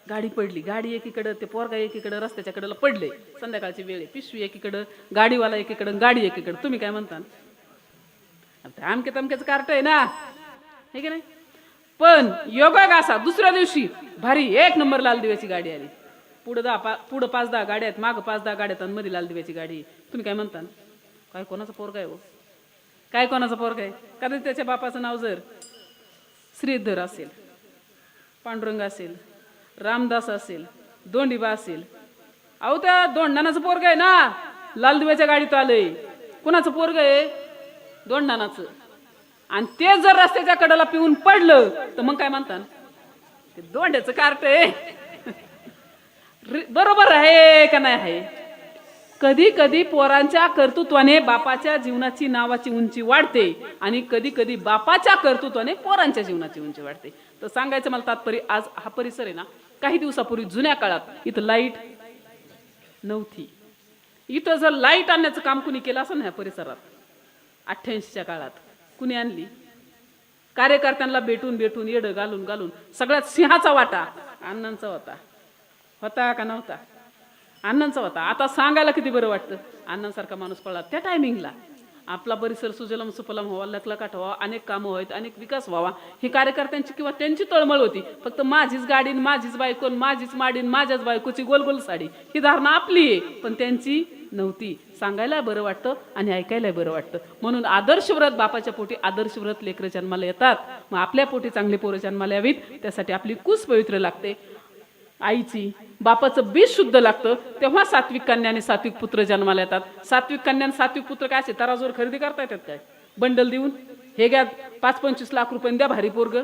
गाडी पडली, गाडी एकीकडं, ते पोरगा एकीकडं रस्त्याच्या कडेला पडले, संध्याकाळची वेळ आहे, पिशवी एकीकडं, गाडीवाला एकीकडं, गाडी एकीकडं. तुम्ही काय म्हणता? आमके तमकेच कार्ट आहे ना, हे की नाही? पण योगाग असा दुसऱ्या दिवशी भारी एक नंबर लाल दिव्याची गाडी आली. पुढं 5-10 गाड्या आहेत, मागं 5-10 गाड्या आहेत आणि मध्ये लाल दिव्याची गाडी. तुम्ही काय म्हणता? काय कोणाचा पोरगा आहे हो? काय कोणाचा पोरगा आहे? कदाचित त्याच्या बापाचं नाव जर श्रीधर असेल, पांडुरंग असेल, रामदास असेल, दोंडीबा असेल, अहो त्या दोंडानाचं पोरग आहे ना, लाल दिव्याच्या गाडीत आलंय. कुणाचं पोरग आहे? दोंडानाचं. आणि ते जर रस्त्याच्या कडेला पिऊन पडलं तर मग काय म्हणतात? ते दोंड्याचं कार्ट आहे. बरोबर आहे का नाही आहे? कधी कधी पोरांच्या कर्तृत्वाने बापाच्या जीवनाची नावाची उंची वाढते आणि कधी कधी बापाच्या कर्तृत्वाने पोरांच्या जीवनाची उंची वाढते. तर सांगायचं मला तात्पर्य, आज हा परिसर आहे ना, काही दिवसापूर्वी जुन्या काळात इथं लाईट नव्हती. इथं जर लाईट आणण्याचं काम कुणी केलं असं ना ह्या परिसरात 88च्या काळात कुणी आणली? कार्यकर्त्यांना भेटून भेटून येडं घालून घालून सगळ्यात सिंहाचा वाटा अण्णांचा होता. होता का नव्हता? अण्णांचा होता. आता सांगायला किती बरं वाटतं, अण्णांसारखा माणूस पडला त्या टायमिंगला. आपला परिसर सुजलम सुफलम व्हावा, लखलखाट व्हावा, अनेक कामं व्हावीत, अनेक विकास व्हावा, ही कार्यकर्त्यांची किंवा त्यांची तळमळ होती. फक्त माझीच गाडी, माझीच बायको, माझीच माडीन, माझ्याच बायकोची गोल गोल साडी, ही धारणा आपली आहे, पण त्यांची नव्हती. सांगायला बरं वाटतं आणि ऐकायला बरं वाटतं. म्हणून आदर्श व्रत, बापाच्या पोटी आदर्श व्रत लेकरं जन्माला येतात. मग आपल्या पोटी चांगली पोरं जन्माला यावीत, त्यासाठी आपली कुस पवित्र लागते. आईची बापाचं बीज शुद्ध लागतं, तेव्हा सात्विक कन्या आणि सात्विक पुत्र जन्माला येतात. सात्विक कन्या आणि सात्विक पुत्र काय असे तराजूवर खरेदी करता येतात काय? बंडल देऊन हे घ्या 5-25 लाख रुपये द्या भारी पोरग,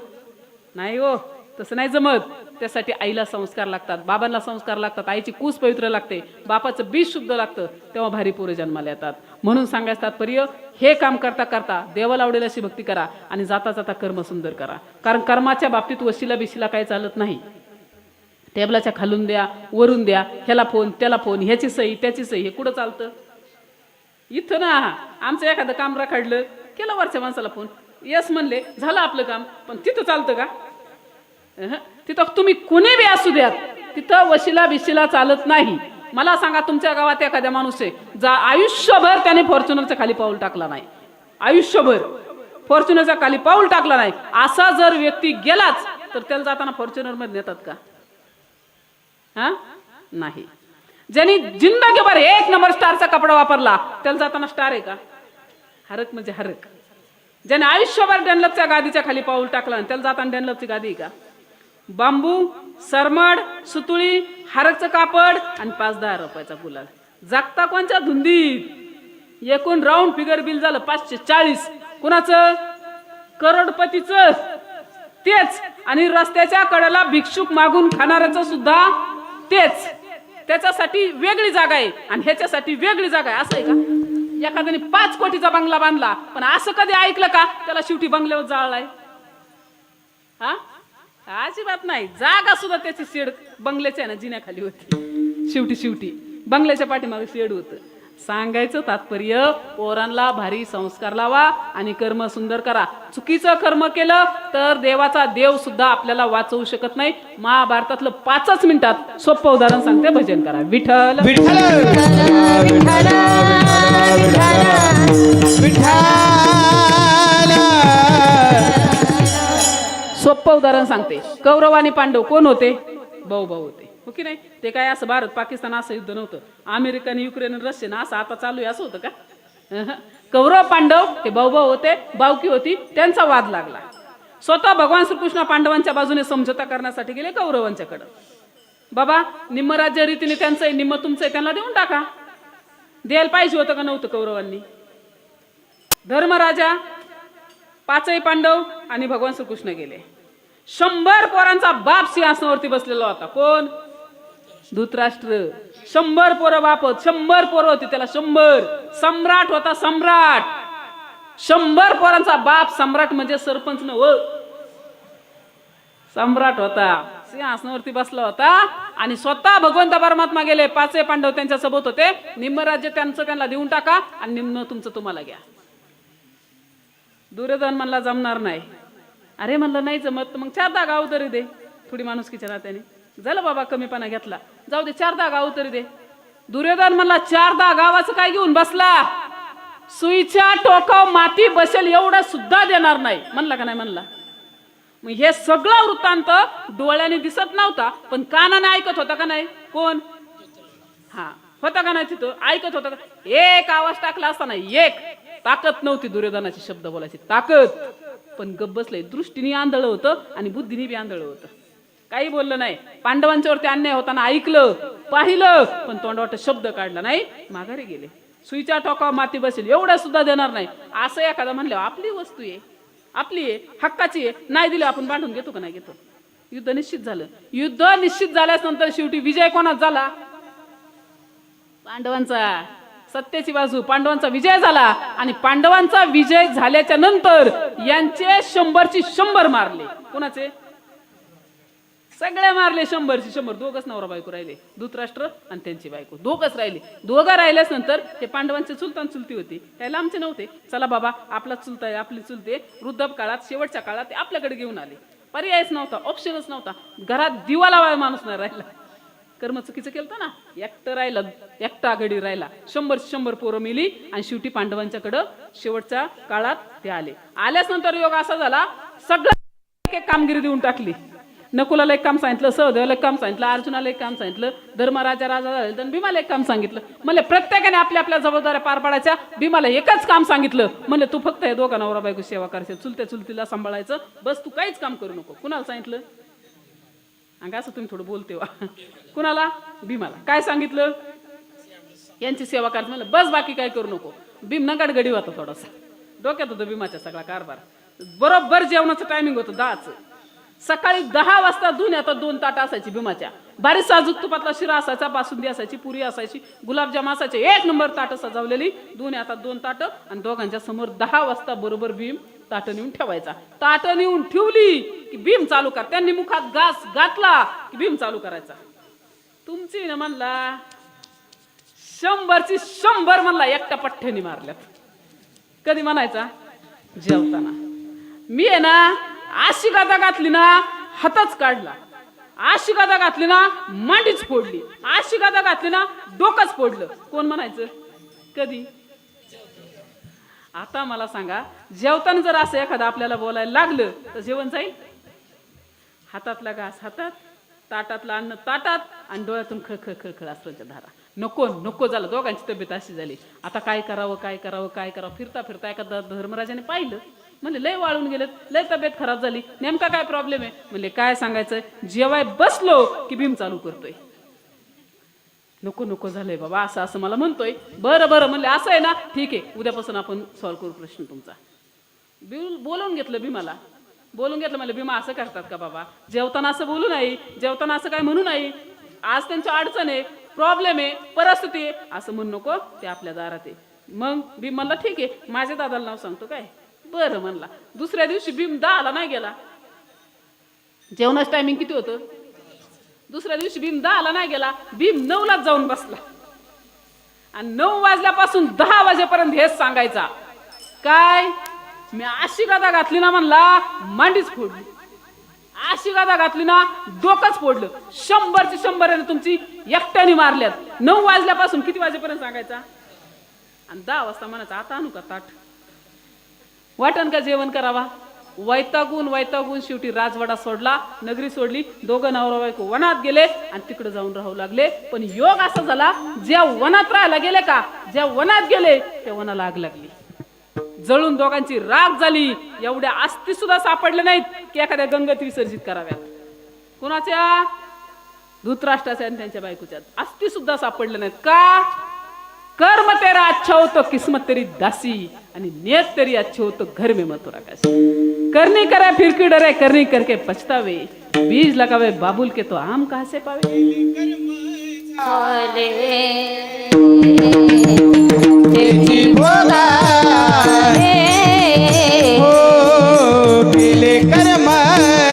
नाही हो, तसं नाही जमत. त्यासाठी आईला संस्कार लागतात, बाबांना संस्कार लागतात, आईची कूस पवित्र लागते, बापाचं बीज शुद्ध लागतं, तेव्हा भारी पोरं जन्माला येतात. म्हणून सांगायचं तात्पर्य, हे काम करता करता देवाला आवडेल अशी भक्ती करा आणि जाता जाता कर्म सुंदर करा. कारण कर्माच्या बाबतीत वशिला बिशीला काही चालत नाही. टेबलाच्या खालून द्या, वरून द्या, ह्याला फोन त्याला फोन, ह्याची सही त्याची सही, हे कुठं चालतं? इथं ना आमचं एखादं काम रखडलं, केलं वरच्या माणसाला फोन, यस म्हणले, झालं आपलं काम. पण तिथं चालतं का? तिथं तुम्ही कुणी बी असू द्यात, तिथं वशिला बिशीला चालत नाही. मला सांगा, तुमच्या गावात एखाद्या माणूस आहे, जा आयुष्यभर त्याने फॉर्च्युनरच्या खाली पाऊल टाकला नाही, आयुष्यभर फॉर्च्युनरच्या खाली पाऊल टाकला नाही, असा जर व्यक्ती गेलाच तर त्याला जाताना फॉर्च्युनर मध्ये नेतात का? हा नाही. ज्यांनी जिंदगीभर 1 नंबर स्टारचा कपडा वापरला त्याला जाताना स्टार आहे का? हरक म्हणजे हरक. ज्याने आयुष्यभर डॅनलपच्या गादीच्या खाली पाऊल टाकलं त्याला जाताना डॅनलपची गादी आहे का? बांबू, सरमड, सुतुळी, हरकचं कापड आणि 5-10 रुपयाचा गुलाल. जागता कोणच्या धुंदीत? एकूण राऊंड फिगर बिल झालं 540. कुणाचं? करोडपतीचं. तेच. आणि रस्त्याच्या कडेला भिक्षुक मागून खाणाऱ्याचं सुद्धा तेच. त्याच्यासाठी वेगळी जागा आहे आणि ह्याच्यासाठी वेगळी जागा आहे, असं आहे का? एखाद्याने 5 कोटीचा बंगला बांधला, पण असं कधी ऐकलं का त्याला शेवटी बंगल्यावर जाळलाय? हा, अजिबात नाही. जागा सुद्धा त्याची शेड बंगल्याच्या ना जिन्याखाली होती. शेवटी बंगल्याच्या पाठीमागे शेड होतं. सांगायचं तात्पर्य, पोरांना भारी संस्कार लावा आणि कर्म सुंदर करा. चुकीचं कर्म केलं तर देवाचा देव सुद्धा आपल्याला वाचवू शकत नाही. महाभारतातलं 5च मिनिटात सोपं उदाहरण सांगते, भजन करा. विठ्ठल विठ्ठल विठ्ठल सोपं उदाहरण सांगते. कौरव आणि पांडव कोण होते? भाऊ भाऊ होते, हो की नाही? ते काय असं भारत पाकिस्तान असं युद्ध नव्हतं. अमेरिका आणि युक्रेन आणि रशिया असं आता चालू आहे असं होतं का? कौरव पांडव हे भाऊ भाऊ होते, बावकी होती, त्यांचा वाद लागला. स्वतः भगवान श्रीकृष्ण पांडवांच्या बाजूने समझोता करण्यासाठी गेले कौरवांच्याकडं. बाबा, निम्म राज्य रीतीने त्यांचं आहे, निम्म तुमचं आहे, त्यांना देऊन टाका. द्यायला पाहिजे होतं का नव्हतं कौरवांनी? धर्मराजा, 5ही पांडव आणि भगवान श्रीकृष्ण गेले. 100 पोरांचा बाप सिंहासनावरती बसलेला होता. कोण? धृतराष्ट्र. 100 पोरं बाप होत, 100 पोरं होती त्याला, 100. सम्राट होता, सम्राट. 100 पोरांचा बाप सम्राट म्हणजे सरपंच नव्ह, सम्राट होता. सिंहासनावरती बसला होता आणि स्वतः भगवंत परमात्मा गेले. 5 पांडव त्यांच्या सोबत होते. निम्म राज्य त्यांचं त्यांना देऊन टाका आणि निम्म तुमचं तुम्हाला घ्या. दुर्योधन म्हणला जमणार नाही. अरे म्हणलं नाही जमत, मग 4 गाव तरी दे, थोडी माणुसकीच्या नात्याने. झालं बाबा कमीपणा घेतला, जाऊ दे 4-10 गाव तरी दे. दुर्योधन म्हणला 4-10 गावाचं काय घेऊन बसला, सुईच्या टोकाव माती बसेल एवढं सुद्धा देणार नाही म्हणला का नाही म्हणला. मग हे सगळं वृत्तांत डोळ्याने दिसत नव्हता पण कानाने ऐकत होता का नाही कोण, हा होता का नाही तिथं ऐकत होता का. एक आवाज टाकला असता नाही, एक ताकद नव्हती दुर्योधनाची शब्द बोलायची ताकद, पण गप्प बसलंय. दृष्टीने आंधळ होतं आणि बुद्धीने बी आंधळ होतं, काही बोललं नाही. पांडवांच्या वरती अन्याय होताना ऐकलं पाहिलं पण तोंडावर शब्द काढला नाही, माघारी गेले. सुईच्या टोकावर माती बसेल एवढं सुद्धा देणार नाही असं एखादा म्हणलं आपली वस्तू आहे, आपली आहे, हक्काची आहे, नाही दिली आपण बांधून घेतो का नाही घेतो. युद्ध निश्चित झालं. युद्ध निश्चित झाल्यानंतर शेवटी विजय कोणाचा झाला, पांडवांचा. सत्याची बाजू पांडवांचा विजय झाला आणि पांडवांचा विजय झाल्याच्या नंतर यांचे 100ची 100 मारले. कोणाचे, सगळे मारले 100ची 100. दोघच नवरा बायको राहिले, धृतराष्ट्र आणि त्यांची बायको दोघच राहिले. दोघं राहिल्यास नंतर ते पांडवांचे चुलतान चुलती होती, त्याला आमचे नव्हते. चला बाबा आपला चुलता आहे, आपली चुलते वृद्ध काळात शेवटच्या काळात ते आपल्याकडे घेऊन आले. पर्यायच नव्हता, ऑप्शनच नव्हता. घरात दिवा लावाय माणूस नाही राहिला. कर्म चुकीचं केलं ना, एकटं राहिलं, एकटा आघाडी राहिला. 100ची 100 पोरं मिली आणि शेवटी पांडवांच्याकडं शेवटच्या काळात ते आले. आल्यास नंतर योग असा झाला, सगळं एक कामगिरी देऊन टाकली. नकुलाला एक काम सांगितलं, सहदेवाला एक काम सांगितलं, अर्जुनाला एक काम सांगितलं, धर्मराजा राजा झाले तर भीमाला एक काम सांगितलं. म्हणजे प्रत्येकाने आपल्या आपल्या जबाबदाऱ्या पार पाडायच्या. भीमाला एकच काम सांगितलं, म्हणजे तू फक्त हे दोघा नवरा बायको सेवा करायची, चुलत्या चुलतीला सांभाळायचं, बस तू काहीच काम करू नको. कुणाला सांगितलं, अंगा असं तुम्ही थोडं बोलते वा. कुणाला, भीमाला. काय सांगितलं, यांची सेवा करायची म्हणलं, बस बाकी काय करू नको. भीम नगाडगडी होता थोडासा, डोक्यात होतं भीमाच्या सगळा कारभार. बरोबर जेवणाचं टायमिंग होतं 10चं. सकाळी 10 वाजता आता 2 ताट असायची भीमाच्या. भारी साजूक तुपातला शिरा असायचा, बासुंदी असायची, पुरी असायची, गुलाबजाम असायचे. 1 नंबर ताट सजवलेली. आता 2 ताट आणि दोघांच्या समोर 10 वाजता बरोबर भीम ताट नेऊन ठेवायचा. ताट नेऊन ठेवली की भीम चालू कर. त्यांनी मुखात घास घातला की भीम चालू करायचा. तुमची ना म्हणला 100ची 100 म्हणला एकटा पठ्ठ्याने मारल्यात. कधी म्हणायचा, जेवताना. मी आहे ना अशी गादा घातली ना हातच काढला, अशी गादा घातली ना मांडीच फोडली, अशी गादा घातली ना डोकंच फोडलं. कोण म्हणायचं, कधी. आता मला सांगा, जेवताना जर असं एखादं आपल्याला बोलायला लागलं तर जेवण जाईल. हातातला घास हातात, ताटातलं अन्न ताटात आणि डोळ्यातून खळखळ खळखळ असल्याच्या धारा. नको नको झालं. दोघांची तब्येत अशी झाली. आता काय करावं काय करावं काय करावं. फिरता फिरता एखादा धर्मराजाने पाहिलं, म्हणले लय वाळून गेलेत, लय तब्येत खराब झाली, नेमका काय प्रॉब्लेम आहे. म्हणले काय सांगायचं, जेवाय बसलो की भीम चालू करतोय. नको नको झालंय बाबा, असं असं मला म्हणतोय. बरं बरं म्हणले, असं आहे ना, ठीक आहे, उद्यापासून आपण सॉल्व्ह करू प्रश्न तुमचा. बोलवून घेतलं भीमाला, बोलून घेतलं. म्हणलं भीमा असं करतात का बाबा, जेवताना असं बोलू नाही, जेवताना असं काय म्हणू नाही, आज त्यांची अडचण आहे, प्रॉब्लेम आहे, परिस्थिती आहे, असं म्हणू नको, ते आपल्या दारात आहे. मग भीम म्हणला ठीक आहे, माझ्या दादाला नाव सांगतो काय. बरं म्हणला. दुसऱ्या दिवशी भीम 10ला नाही गेला. जेवणाचं टायमिंग किती होतं, दुसऱ्या दिवशी भीम 10ला नाही गेला. भीम 9लाच जाऊन बसला आणि 9 वाजल्यापासून 10 वाजेपर्यंत हेच सांगायचा, काय मी अशी गादा घातली ना म्हणला मांडीच फोडली, अशी गादा घातली ना डोकंच फोडलं. 100ची 100 तुमची एकट्याने मारल्यात. 9 वाजल्यापासून किती वाजेपर्यंत सांगायचा आणि 10 वाजता म्हणायचं आता आणू का ताट, वाटण का जेवण करावा. वैतागून शेवटी राजवाडा सोडला, नगरी सोडली. दोघं नवरा बायको वनात गेले आणि तिकडे जाऊन राहू लागले. पण योग असा झाला, ज्या वनात राहायला गेले का, ज्या वनात गेले त्या वनाला आग लागली, जळून दोघांची राग झाली. एवढ्या अस्थी सुद्धा सापडले नाहीत की एखाद्या गंगेत विसर्जित कराव्यात. कोणाच्या, धृतराष्ट्राच्या आणि त्यांच्या बायकोच्या अस्थी सुद्धा सापडले नाहीत. का, कर्म तेरा अच्छा हो तो किस्मत तेरी दासी आणि नियत तेरी अच्छे हो तो घर में मथुरा काशी. करनी करे फिर क्यों डरे, करनी करके पछतावे, बीज लगावे बाबुल के तो आम कहां से पावे.